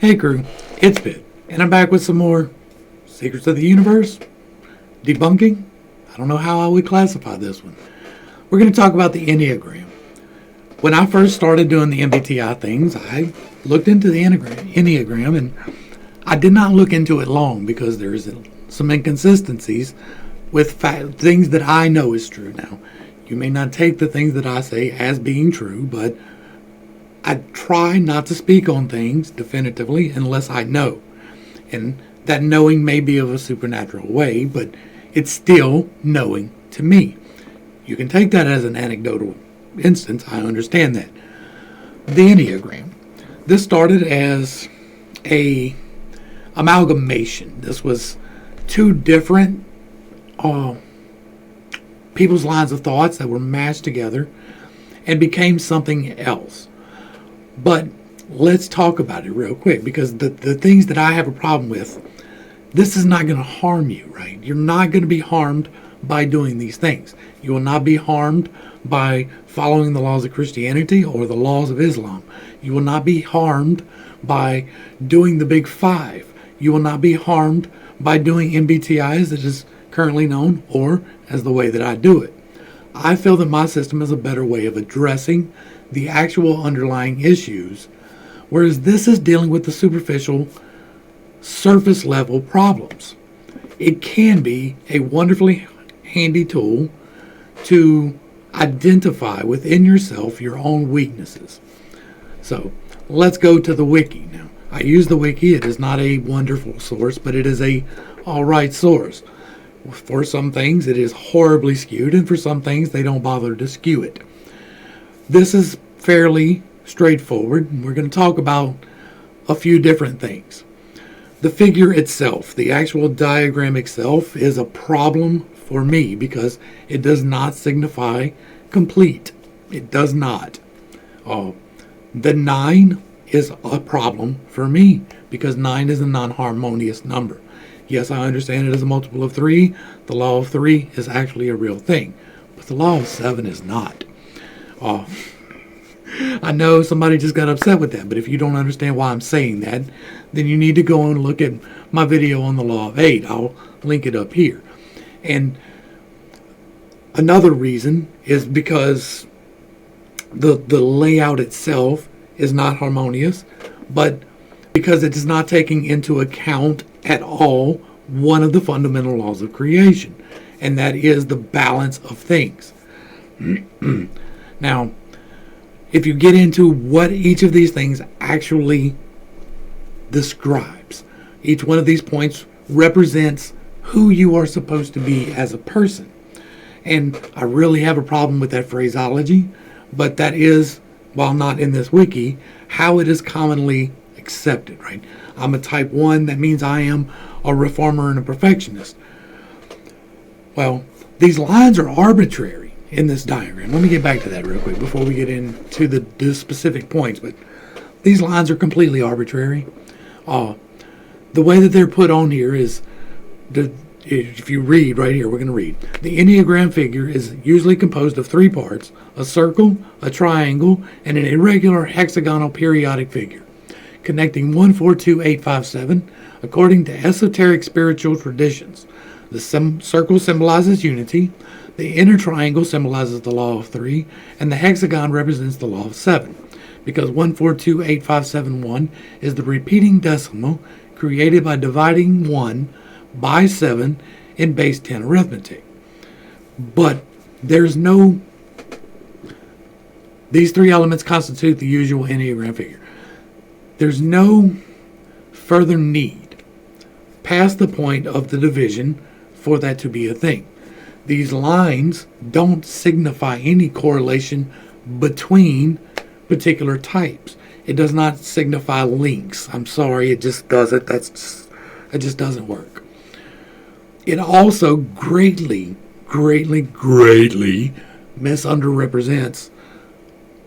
Hey crew, it's Pitt, and I'm back with some more Secrets of the Universe debunking. I don't know how I would classify this one. We're going to talk about the Enneagram. When I first started doing the MBTI things, I looked into the Enneagram, and I did not look into it long because there's some inconsistencies with things that I know is true. Now, you may not take the things that I say as being true, but I try not to speak on things definitively unless I know. And that knowing may be of a supernatural way, but it's still knowing to me. You can take that as an anecdotal instance. I understand that. The Enneagram. This started as a amalgamation. This was two different people's lines of thoughts that were mashed together and became something else. But let's talk about it real quick, because the things that I have a problem with, this is not going to harm you, right? You're not going to be harmed by doing these things. You will not be harmed by following the laws of Christianity or the laws of Islam. You will not be harmed by doing the Big Five. You will not be harmed by doing MBTI as it is currently known, or as the way that I do it. I feel that my system is a better way of addressing the actual underlying issues, whereas this is dealing with the superficial, surface level problems. It can be a wonderfully handy tool to identify within yourself your own weaknesses. So let's go to the wiki now. I use the wiki. It is not a wonderful source, but it is a alright source. For some things it is horribly skewed, and for some things they don't bother to skew it. This is fairly straightforward, and we're going to talk about a few different things. The figure itself, the actual diagram itself, is a problem for me because it does not signify complete. It does not. The 9 is a problem for me because 9 is a non-harmonious number. Yes, I understand it is a multiple of 3. The law of 3 is actually a real thing, but the law of 7 is not. I know somebody just got upset with that, but if you don't understand why I'm saying that, then you need to go and look at my video on the law of 8. I'll link it up here. And another reason is because the layout itself is not harmonious, but because it is not taking into account at all one of the fundamental laws of creation, and that is the balance of things. Now, if you get into what each of these things actually describes, each one of these points represents who you are supposed to be as a person. And I really have a problem with that phraseology, but that is, while not in this wiki, how it is commonly accepted, right? I'm a type 1, that means I am a reformer and a perfectionist. Well, these lines are arbitrary in this diagram. Let me get back to that real quick before we get into the specific points, but these lines are completely arbitrary. The way that they're put on here is, if you read right here, we're going to read. The Enneagram figure is usually composed of 3 parts: a circle, a triangle, and an irregular hexagonal periodic figure, connecting 1, 4, 2, 8, 5, 7, according to esoteric spiritual traditions. The circle symbolizes unity, the inner triangle symbolizes the law of 3, and the hexagon represents the law of 7, because 1, 4, 2, 8, 5, 7, 1 is the repeating decimal created by dividing 1 by 7 in base 10 arithmetic. But there's no... These 3 elements constitute the usual Enneagram figure. There's no further need past the point of the division for that to be a thing. These lines don't signify any correlation between particular types. It does not signify links. I'm sorry, it just doesn't. It just doesn't work. It also greatly misunderrepresents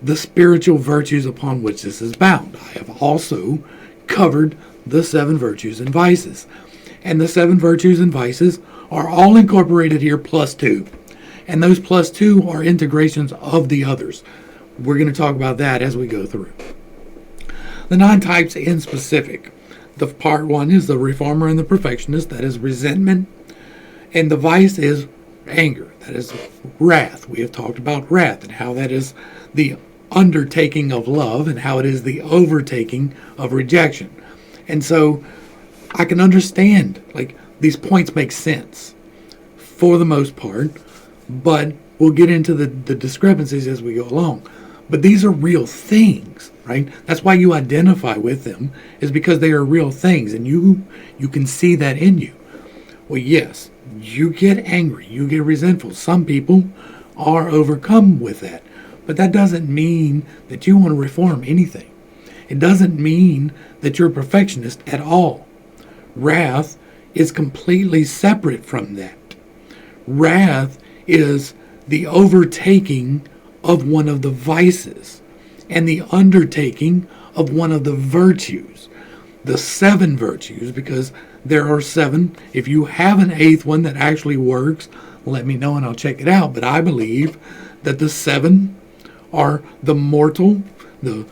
the spiritual virtues upon which this is bound. I have also covered the 7 virtues and vices. And the 7 virtues and vices are all incorporated here plus 2. And those plus 2 are integrations of the others. We're going to talk about that as we go through. The 9 types in specific. The part 1 is the reformer and the perfectionist. That is resentment. And the vice is anger. That is wrath. We have talked about wrath and how that is the undertaking of love and how it is the overtaking of rejection. And so I can understand, like, these points make sense for the most part, but we'll get into the discrepancies as we go along. But these are real things, right? That's why you identify with them, is because they are real things, and you can see that in you. Well, yes, you get angry, you get resentful. Some people are overcome with that, but that doesn't mean that you want to reform anything. It doesn't mean that you're a perfectionist at all. Wrath is completely separate from that. Wrath is the overtaking of one of the vices and the undertaking of one of the virtues. The 7 virtues, because there are 7. If you have an 8th one that actually works, let me know and I'll check it out. But I believe that the 7 are the mortal, the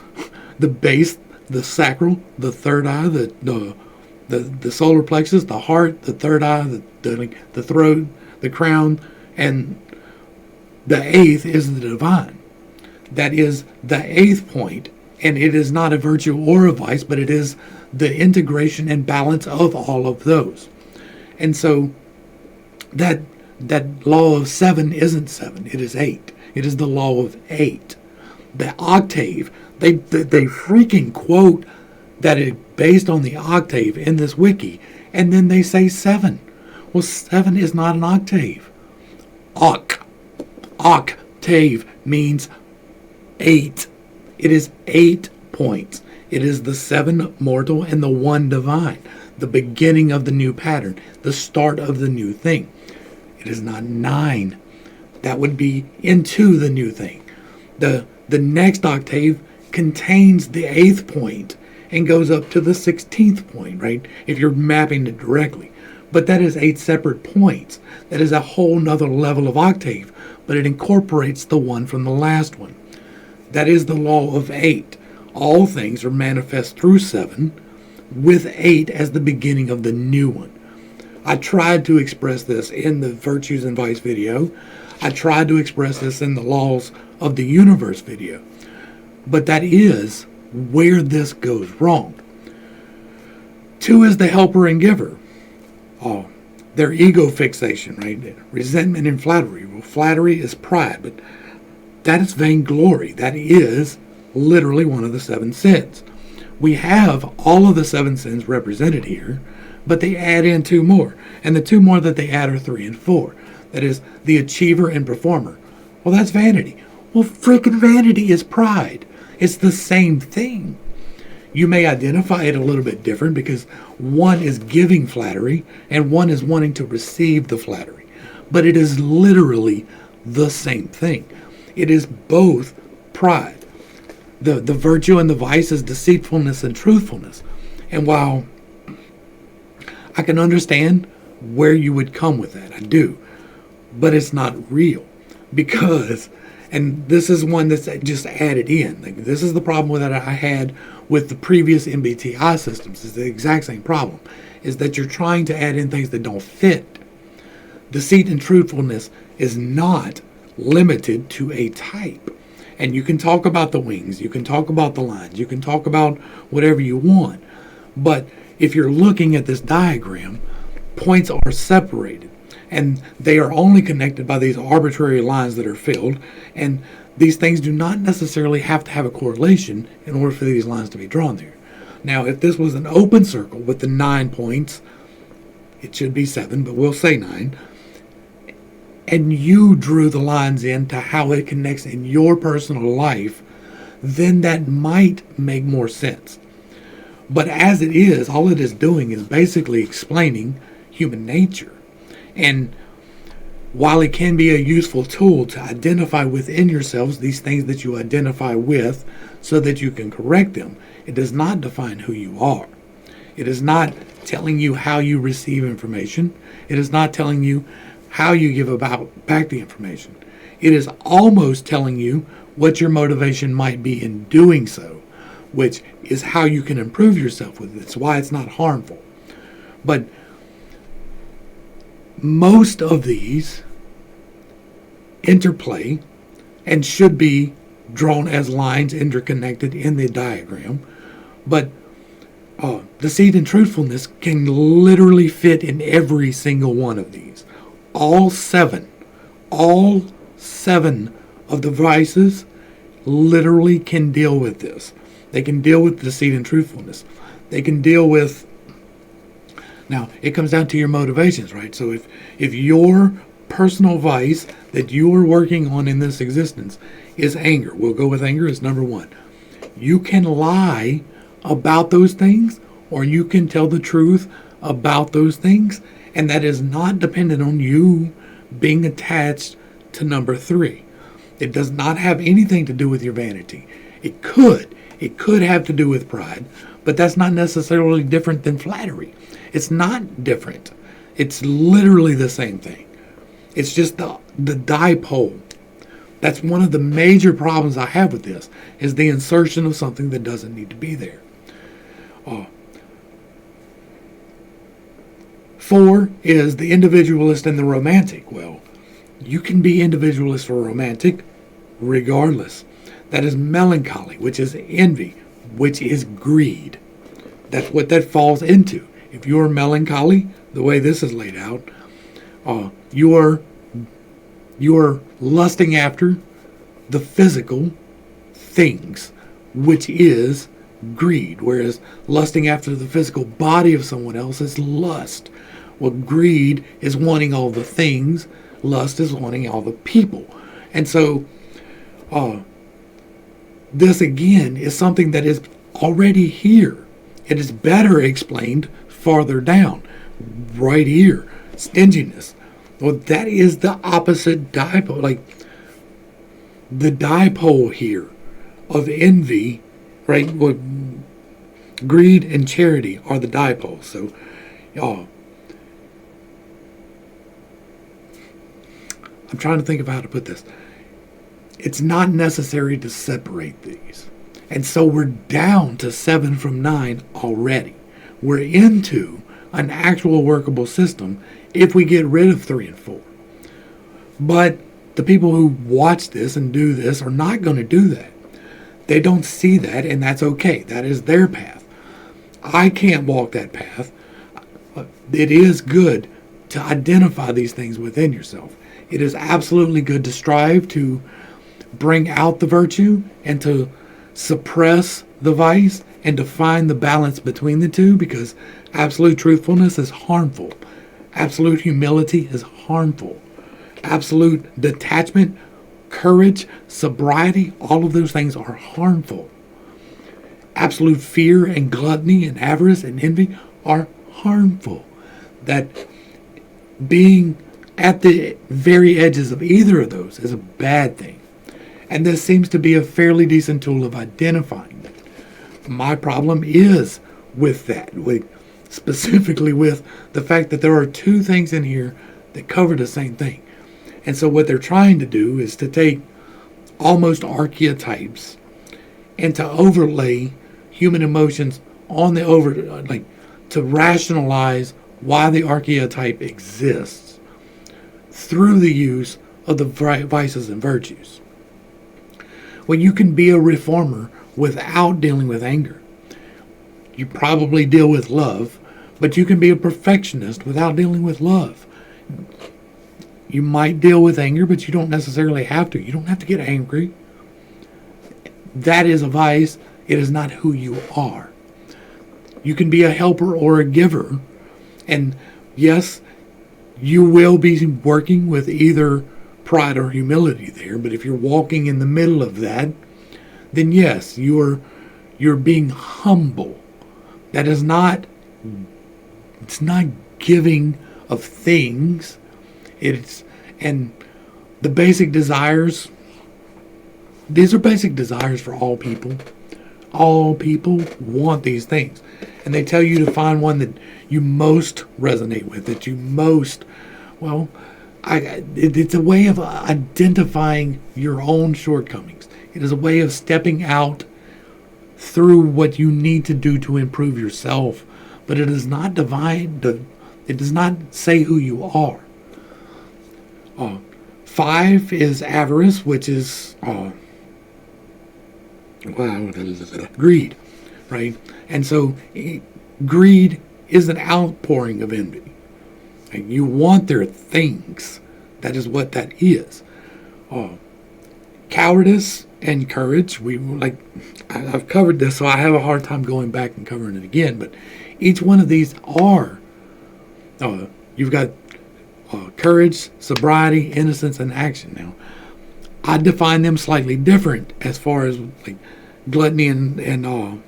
base, the sacral, the third eye, the solar plexus, the heart, the third eye, the throat, the crown, and the 8th is the divine. That is the 8th point, and it is not a virtue or a vice, but it is the integration and balance of all of those. And so that law of 7 isn't 7, it is 8. It is the law of 8. The octave, they freaking quote that it based on the octave in this wiki, and then they say 7. Well, 7 is not an octave. Octave means 8. It is 8 points. It is the 7 mortal and the 1 divine, the beginning of the new pattern, the start of the new thing. It is not 9. That would be into the new thing. The next octave contains the 8th point and goes up to the 16th point, right? If you're mapping it directly. But that is 8 separate points. That is a whole nother level of octave, but it incorporates the one from the last one. That is the law of 8. All things are manifest through 7, with 8 as the beginning of the new one. I tried to express this in the Virtues and Vice video. I tried to express this in the Laws of the Universe video. But that is where this goes wrong. 2 is the helper and giver. Their ego fixation, right? Resentment and flattery. Well, flattery is pride, but that is vainglory. That is literally one of the 7 sins. We have all of the 7 sins represented here, but they add in 2 more. And the 2 more that they add are 3 and 4. That is the achiever and performer. Well, that's vanity. Well, freaking vanity is pride. It's the same thing. You may identify it a little bit different because one is giving flattery and one is wanting to receive the flattery. But it is literally the same thing. It is both pride. The virtue and the vice is deceitfulness and truthfulness. And while I can understand where you would come with that, I do. But it's not real. Because, and this is one that's just added in. Like, this is the problem that I had with the previous MBTI systems. It's the exact same problem. Is that you're trying to add in things that don't fit. Deceit and truthfulness is not limited to a type. And you can talk about the wings, you can talk about the lines, you can talk about whatever you want. But if you're looking at this diagram, points are separated. And they are only connected by these arbitrary lines that are filled. And these things do not necessarily have to have a correlation in order for these lines to be drawn there. Now, if this was an open circle with the 9 points, it should be 7, but we'll say 9. And you drew the lines into how it connects in your personal life, then that might make more sense. But as it is, all it is doing is basically explaining human nature. And while it can be a useful tool to identify within yourselves these things that you identify with so that you can correct them, it does not define who you are. It is not telling you how you receive information. It is not telling you how you give back the information. It is almost telling you what your motivation might be in doing so, which is how you can improve yourself with it. It's why it's not harmful. But most of these interplay and should be drawn as lines interconnected in the diagram. But deceit and truthfulness can literally fit in every single one of these. All seven of the vices literally can deal with this. They can deal with deceit and truthfulness. They can deal with, now it comes down to your motivations, right? So if your personal vice that you are working on in this existence is anger, we'll go with anger as number one. You can lie about those things, or you can tell the truth about those things, and that is not dependent on you being attached to number three. It does not have anything to do with your vanity. It could have to do with pride, but that's not necessarily different than flattery. It's not different. It's literally the same thing. It's just the dipole. That's one of the major problems I have with this, is the insertion of something that doesn't need to be there. 4 is the individualist and the romantic. Well, you can be individualist or romantic regardless. That is melancholy, which is envy, which is greed. That's what that falls into. If you're melancholy, the way this is laid out, you're lusting after the physical things, which is greed, whereas lusting after the physical body of someone else is lust. Well, greed is wanting all the things, lust is wanting all the people. And so this again is something that is already here. It is better explained farther down, right here. Stinginess. Well, that is the opposite dipole. Like the dipole here of envy, right? Well, greed and charity are the dipoles. So, I'm trying to think of how to put this. It's not necessary to separate these. And so we're down to 7 from 9 already. We're into an actual workable system if we get rid of 3 and 4. But the people who watch this and do this are not going to do that. They don't see that, and that's okay. That is their path. I can't walk that path. It is good to identify these things within yourself. It is absolutely good to strive to bring out the virtue and to suppress the vice and to find the balance between the two, because absolute truthfulness is harmful. Absolute humility is harmful. Absolute detachment, courage, sobriety, all of those things are harmful. Absolute fear and gluttony and avarice and envy are harmful. That being at the very edges of either of those is a bad thing. And this seems to be a fairly decent tool of identifying that. My problem is with that, specifically with the fact that there are 2 things in here that cover the same thing. And so what they're trying to do is to take almost archetypes and to overlay human emotions on the to rationalize why the archetype exists through the use of the vices and virtues. Well, you can be a reformer without dealing with anger. You probably deal with love, but you can be a perfectionist without dealing with love. You might deal with anger, but you don't necessarily have to. You don't have to get angry. That is a vice. It is not who you are. You can be a helper or a giver. And yes, you will be working with either pride or humility there. But if you're walking in the middle of that, then yes, you're being humble. That is not, it's not giving of things. And the basic desires, these are basic desires for all people. All people want these things. And they tell you to find one that you most resonate with, that you most, well, it's a way of identifying your own shortcomings. It is a way of stepping out through what you need to do to improve yourself, but it does not divide. It does not say who you are. 5 is avarice, which is greed, right? And so greed is an outpouring of envy. And you want their things. That is what that is. Cowardice and courage. I've covered this, so I have a hard time going back and covering it again. But each one of these are. You've got courage, sobriety, innocence, and action. Now, I define them slightly different as far as like gluttony and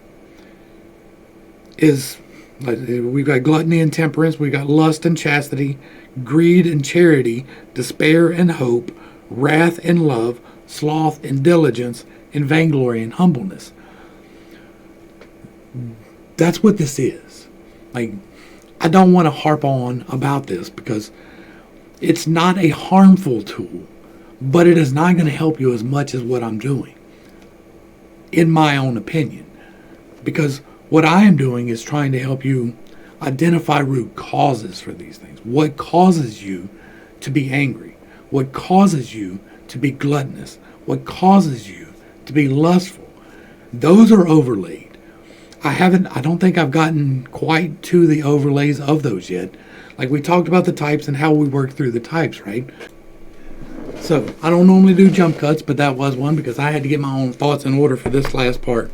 is. We've got gluttony and temperance. We've got lust and chastity, greed and charity, despair and hope, wrath and love, sloth and diligence, and vainglory and humbleness. That's what this is. Like, I don't want to harp on about this because it's not a harmful tool, but it is not going to help you as much as what I'm doing, in my own opinion. Because what I am doing is trying to help you identify root causes for these things. What causes you to be angry? What causes you to be gluttonous? What causes you to be lustful? Those are overlaid. I don't think I've gotten quite to the overlays of those yet. Like, we talked about the types and how we work through the types, right? So I don't normally do jump cuts, but that was one because I had to get my own thoughts in order for this last part.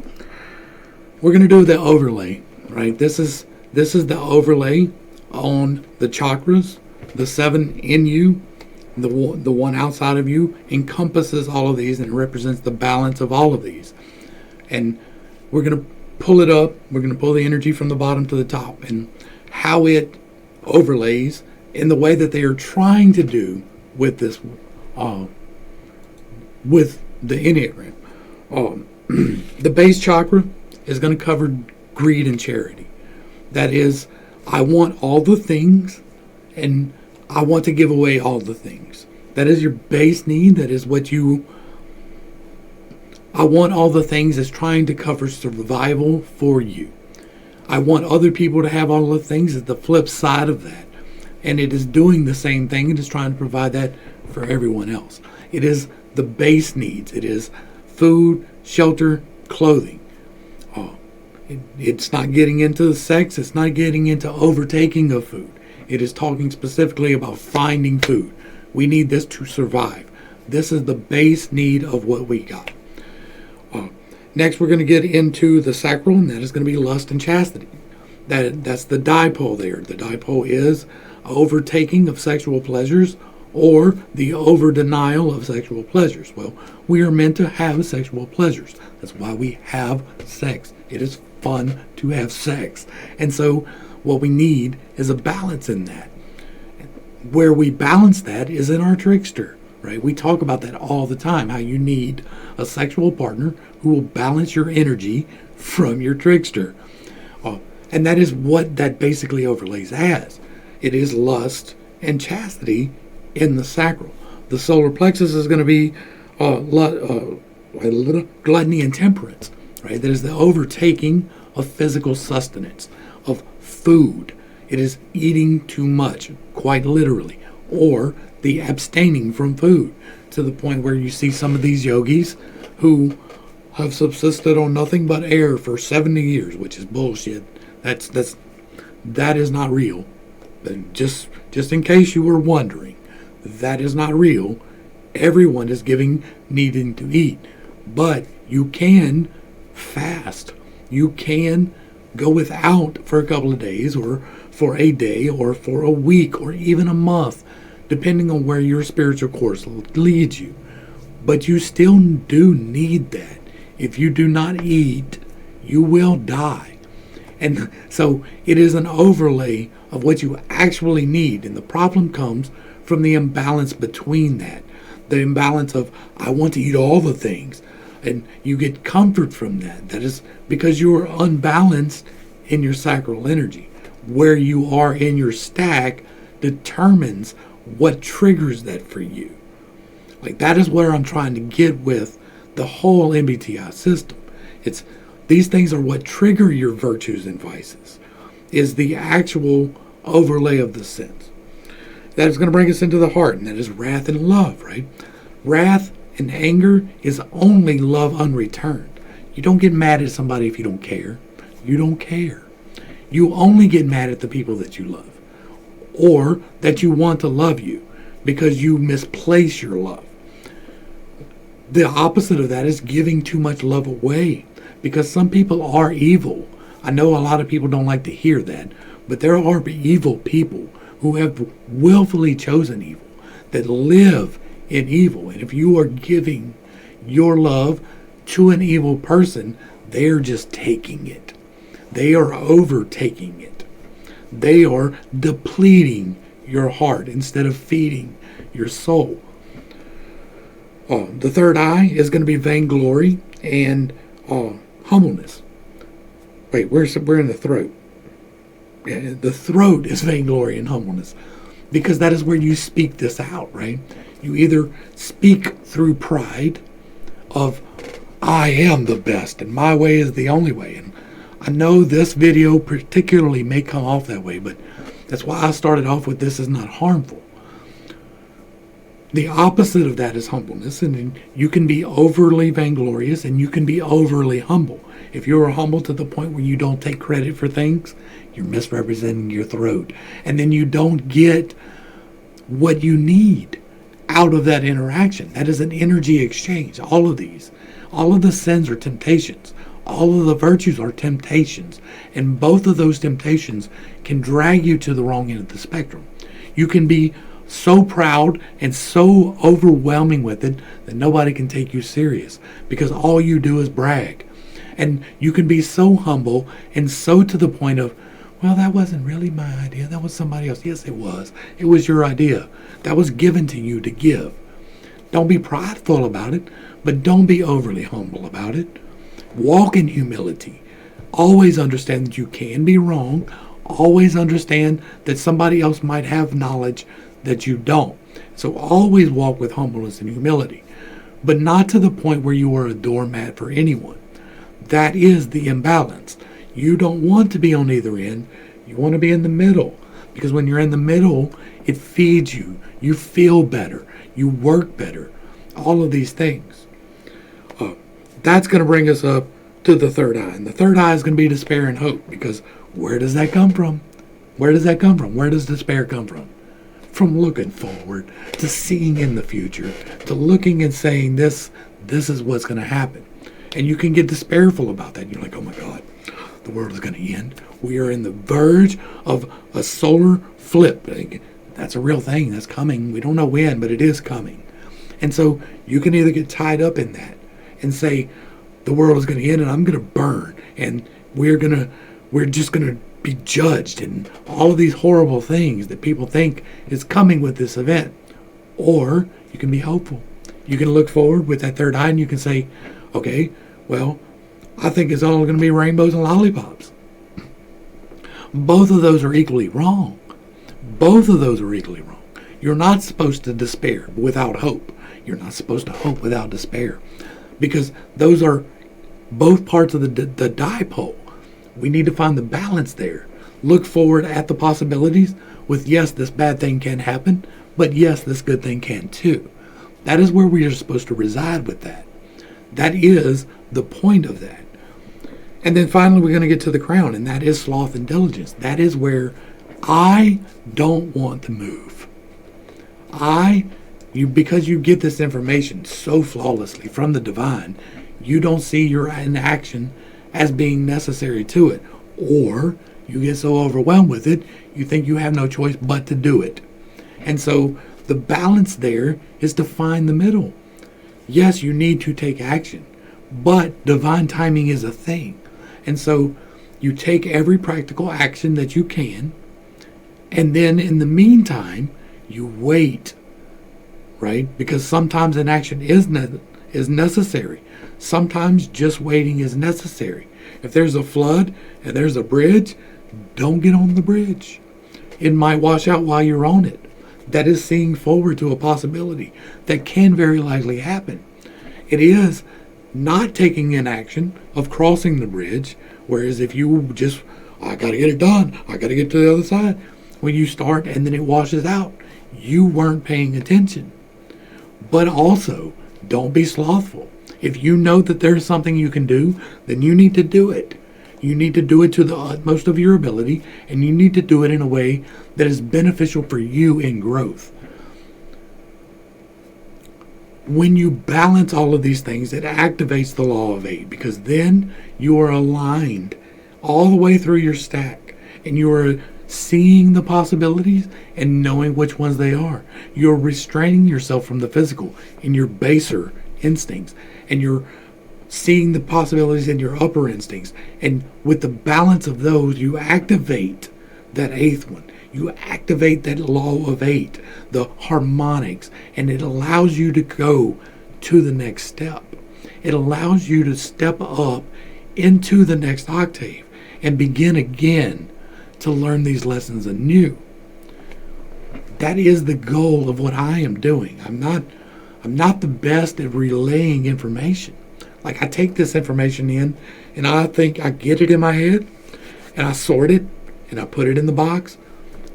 We're going to do the overlay, right? This is the overlay on the chakras. The 7 in you, the one outside of you, encompasses all of these and represents the balance of all of these. And we're going to pull it up. We're going to pull the energy from the bottom to the top, and how it overlays in the way that they are trying to do with this, with the Enneagram. The base chakra is going to cover greed and charity. That is, I want all the things and I want to give away all the things. That is your base need. That is what I want all the things is trying to cover survival for you. I want other people to have all the things is the flip side of that. And it is doing the same thing. It is trying to provide that for everyone else. It is the base needs. It is food, shelter, clothing. It's not getting into sex. It's not getting into overtaking of food. It is talking specifically about finding food. We need this to survive. This is the base need of what we got. Next, we're going to get into the sacral, and that is going to be lust and chastity. That's the dipole there. The dipole is overtaking of sexual pleasures or the over-denial of sexual pleasures. Well, we are meant to have sexual pleasures. That's why we have sex. It is fun to have sex. And so what we need is a balance in that. Where we balance that is in our trickster, right? We talk about that all the time, how you need a sexual partner who will balance your energy from your trickster. And that is what that basically overlays as. It is lust and chastity in the sacral. The solar plexus is going to be gluttony and temperance, right? That is the overtaking of physical sustenance, of food. It is eating too much, quite literally, or the abstaining from food, to the point where you see some of these yogis who have subsisted on nothing but air for 70 years, which is bullshit. That is not real. Just in case you were wondering, that is not real. Everyone is needing to eat, but you can fast. You can go without for a couple of days, or for a day, or for a week, or even a month, depending on where your spiritual course leads you. But you still do need that. If you do not eat, you will die. And so it is an overlay of what you actually need. And the problem comes from the imbalance between that. The imbalance of, I want to eat all the things. And you get comfort from that. That is because you are unbalanced in your sacral energy. Where you are in your stack determines what triggers that for you. Like, that is where I'm trying to get with the whole MBTI system. These things are what trigger your virtues and vices, is the actual overlay of the sins. That is going to bring us into the heart, and that is wrath and love, right? Wrath and anger is only love unreturned. You don't get mad at somebody if you don't care. You don't care. You only get mad at the people that you love, or that you want to love you, because you misplace your love. The opposite of that is giving too much love away, because some people are evil. I know a lot of people don't like to hear that, but there are evil people who have willfully chosen evil, that live in evil. And if you are giving your love to an evil person, they are just taking it. They are overtaking it. They are depleting your heart instead of feeding your soul. The third eye is going to be vainglory and humbleness. Wait, we're in the throat. Yeah, the throat is vainglory and humbleness, because that is where you speak this out, right? You either speak through pride of, I am the best and my way is the only way. And I know this video particularly may come off that way, but that's why I started off with this is not harmful. The opposite of that is humbleness, and you can be overly vainglorious and you can be overly humble. If you are humble to the point where you don't take credit for things, you're misrepresenting your throat. And then you don't get what you need out of that interaction. That is an energy exchange. All of the sins are temptations. All of the virtues are temptations. And both of those temptations can drag you to the wrong end of the spectrum. You can be so proud and so overwhelming with it that nobody can take you serious, because all you do is brag. And you can be so humble and so to the point of, well, that wasn't really my idea. That was somebody else. Yes, it was. It was your idea. That was given to you to give. Don't be prideful about it, but don't be overly humble about it. Walk in humility. Always understand that you can be wrong. Always understand that somebody else might have knowledge that you don't. So always walk with humbleness and humility, but not to the point where you are a doormat for anyone. That is the imbalance. You don't want to be on either end. You want to be in the middle, because when you're in the middle, it feeds you. You feel better. You work better. All of these things. That's going to bring us up to the third eye. And the third eye is going to be despair and hope, because where does that come from? Where does that come from? Where does despair come from? From looking forward, to seeing in the future, to looking and saying this is what's going to happen. And you can get despairful about that. You're like, oh my God, the world is going to end. We are in the verge of a solar flip. That's a real thing. That's coming. We don't know when, but it is coming. And so you can either get tied up in that and say, the world is going to end and I'm going to burn. And we're just going to be judged and all of these horrible things that people think is coming with this event. Or you can be hopeful. You can look forward with that third eye and you can say, okay, well, I think it's all going to be rainbows and lollipops. Both of those are equally wrong. Both of those are equally wrong. You're not supposed to despair without hope. You're not supposed to hope without despair, because those are both parts of the dipole. We need to find the balance there. Look forward at the possibilities with, yes, this bad thing can happen, but yes, this good thing can too. That is where we are supposed to reside with that. That is the point of that. And then finally, we're going to get to the crown, and that is sloth and diligence. That is where I don't want to move. Because you get this information so flawlessly from the divine, you don't see your inaction as being necessary to it. Or you get so overwhelmed with it, you think you have no choice but to do it. And so the balance there is to find the middle. Yes, you need to take action, but divine timing is a thing. And so you take every practical action that you can, and then in the meantime, you wait, right? Because sometimes an action is necessary. Sometimes just waiting is necessary. If there's a flood and there's a bridge, don't get on the bridge. It might wash out while you're on it. That is seeing forward to a possibility that can very likely happen. It is not taking an action of crossing the bridge. Whereas if you just, I got to get it done, I got to get to the other side, when you start and then it washes out, you weren't paying attention. But also, don't be slothful. If you know that there's something you can do, then you need to do it. You need to do it to the utmost of your ability, and you need to do it in a way that is beneficial for you in growth. When you balance all of these things, it activates the law of 8, because then you are aligned all the way through your stack, and you are seeing the possibilities and knowing which ones they are. You're restraining yourself from the physical in your baser instincts, and you're seeing the possibilities in your upper instincts. And with the balance of those, you activate that 8th one. You activate that law of 8, the harmonics, and it allows you to go to the next step. It allows you to step up into the next octave and begin again to learn these lessons anew. That is the goal of what I am doing. I'm not the best at relaying information. Like, I take this information in and I think I get it in my head and I sort it and I put it in the box,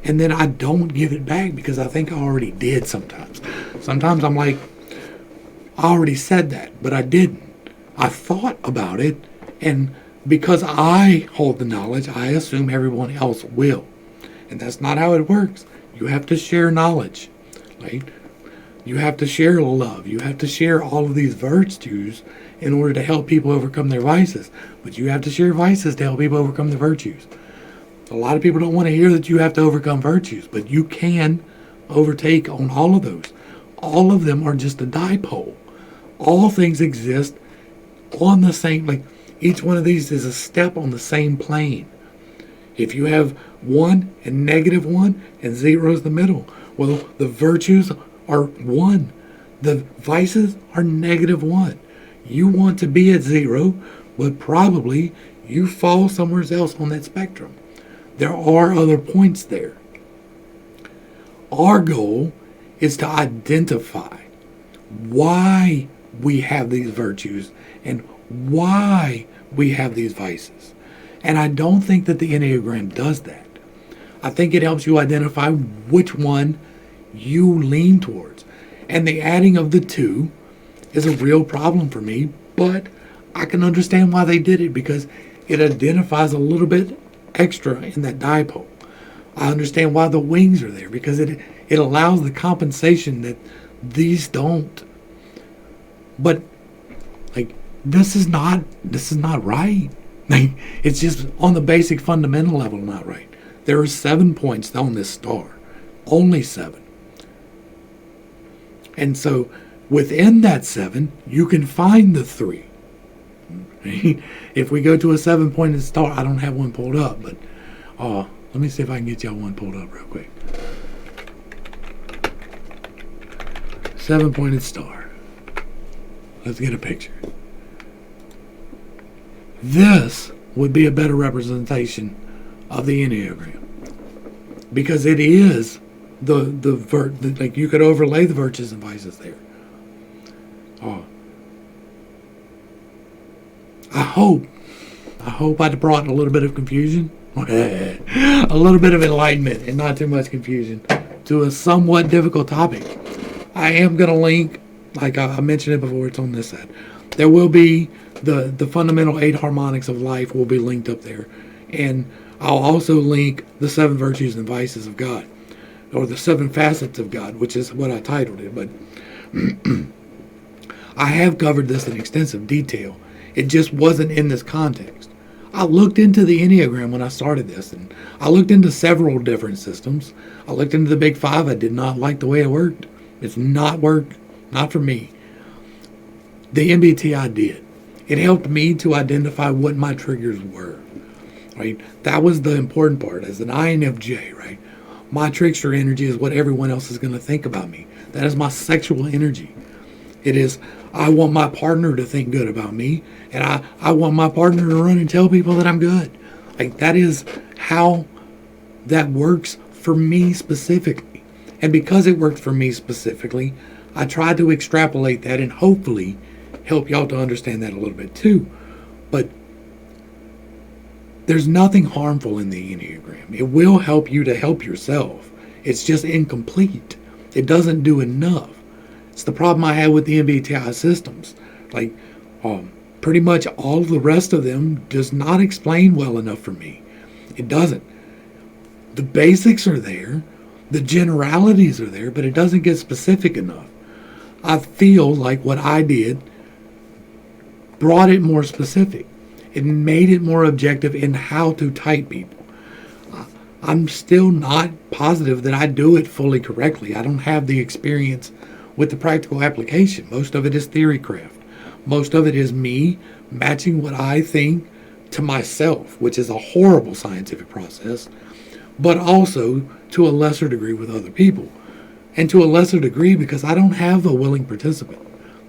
and then I don't give it back because I think I already did sometimes. Sometimes I'm like, I already said that, but I didn't. I thought about it, and because I hold the knowledge, I assume everyone else will. And that's not how it works. You have to share knowledge, right? You have to share love. You have to share all of these virtues in order to help people overcome their vices. But you have to share vices to help people overcome the virtues. A lot of people don't want to hear that you have to overcome virtues, but you can overtake on all of those. All of them are just a dipole. All things exist on the same, like each one of these is a step on the same plane. If you have 1 and -1 and 0 is the middle, well, the virtues are 1. The vices are -1. You want to be at 0, but probably you fall somewhere else on that spectrum. There are other points there. Our goal is to identify why we have these virtues and why we have these vices. And I don't think that the Enneagram does that. I think it helps you identify which one you lean towards. And the adding of the 2 is a real problem for me, but I can understand why they did it, because it identifies a little bit extra in that dipole. I understand why the wings are there, because it allows the compensation that these don't. But like, this is not right. Like, it's just on the basic fundamental level not right. There are 7 points on this star, only 7. And so within that 7, you can find the 3. If we go to a 7-pointed star, I don't have one pulled up, but let me see if I can get y'all one pulled up real quick. 7-pointed star. Let's get a picture. This would be a better representation of the Enneagram, because it is like, you could overlay the virtues and vices there. I hope I brought a little bit of confusion, a little bit of enlightenment, and not too much confusion to a somewhat difficult topic. I am going to link, like I mentioned it before, it's on this side. There will be the fundamental 8 harmonics of life will be linked up there. And I'll also link the 7 virtues and vices of God, or the 7 facets of God, which is what I titled it. But I have covered this in extensive detail. It just wasn't in this context. I looked into the Enneagram when I started this, and I looked into several different systems. I looked into the Big 5. I did not like the way it worked. It's not worked, not for me. The MBTI did. It helped me to identify what my triggers were, right? That was the important part. As an INFJ, right? My trickster energy is what everyone else is going to think about me. That is my sexual energy. It is, I want my partner to think good about me, and I want my partner to run and tell people that I'm good. Like, that is how that works for me specifically. And because it worked for me specifically, I tried to extrapolate that and hopefully help y'all to understand that a little bit too. But there's nothing harmful in the Enneagram. It will help you to help yourself. It's just incomplete. It doesn't do enough. It's the problem I have with the MBTI systems. Like, pretty much all the rest of them does not explain well enough for me. It doesn't. The basics are there, the generalities are there, but it doesn't get specific enough. I feel like what I did brought it more specific. It made it more objective in how to type people. I'm still not positive that I do it fully correctly. I don't have the experience with the practical application. Most of it is theory craft. Most of it is me matching what I think to myself, which is a horrible scientific process, but also to a lesser degree with other people. And to a lesser degree because I don't have a willing participant,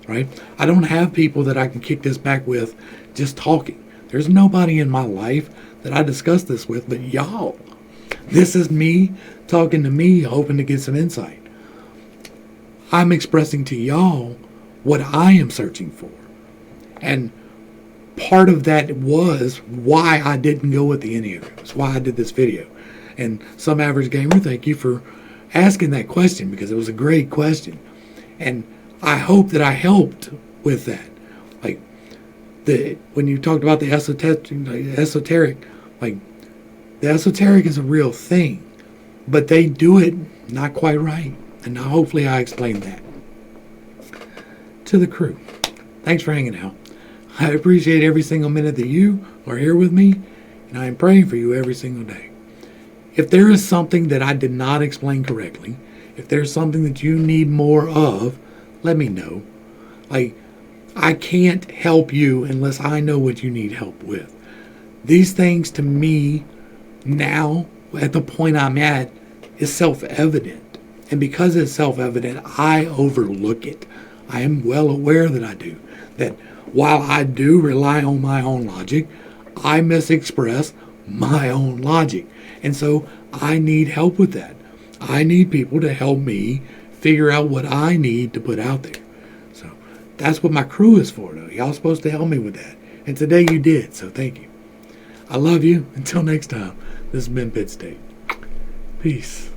right? I don't have people that I can kick this back with just talking. There's nobody in my life that I discuss this with but y'all. This is me talking to me, hoping to get some insight. I'm expressing to y'all what I am searching for. And part of that was why I didn't go with the Enneagram. It's why I did this video. And Some Average Gamer, thank you for asking that question because it was a great question. And I hope that I helped with that. Like, when you talked about the esoteric, like, the esoteric is a real thing, but they do it not quite right. And now hopefully I explained that to the crew. Thanks for hanging out. I appreciate every single minute that you are here with me, and I am praying for you every single day. If there is something that I did not explain correctly, if there's something that you need more of, let me know. Like, I can't help you unless I know what you need help with. These things to me now, at the point I'm at, is self-evident. And because it's self-evident, I overlook it. I am well aware that I do. That while I do rely on my own logic, I misexpress my own logic. And so I need help with that. I need people to help me figure out what I need to put out there. So that's what my crew is for, though. Y'all supposed to help me with that. And today you did, so thank you. I love you. Until next time, this has been Pittstake. Peace.